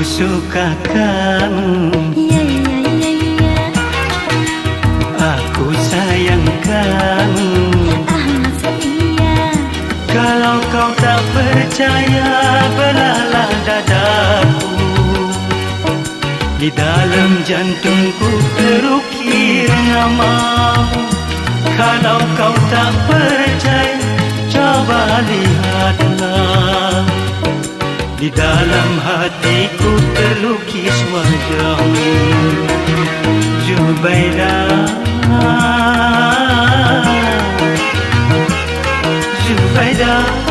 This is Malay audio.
suka kamu, ya ya ya ya. aku sayang kamu. Setia. Kalau kau tak percaya, belalah dadaku. Di dalam jantungku terukir namamu. Kalau kau tak percaya, coba lihatlah. Di dalam hatiku terlukis wajahmu, Zubaidah, Zubaidah.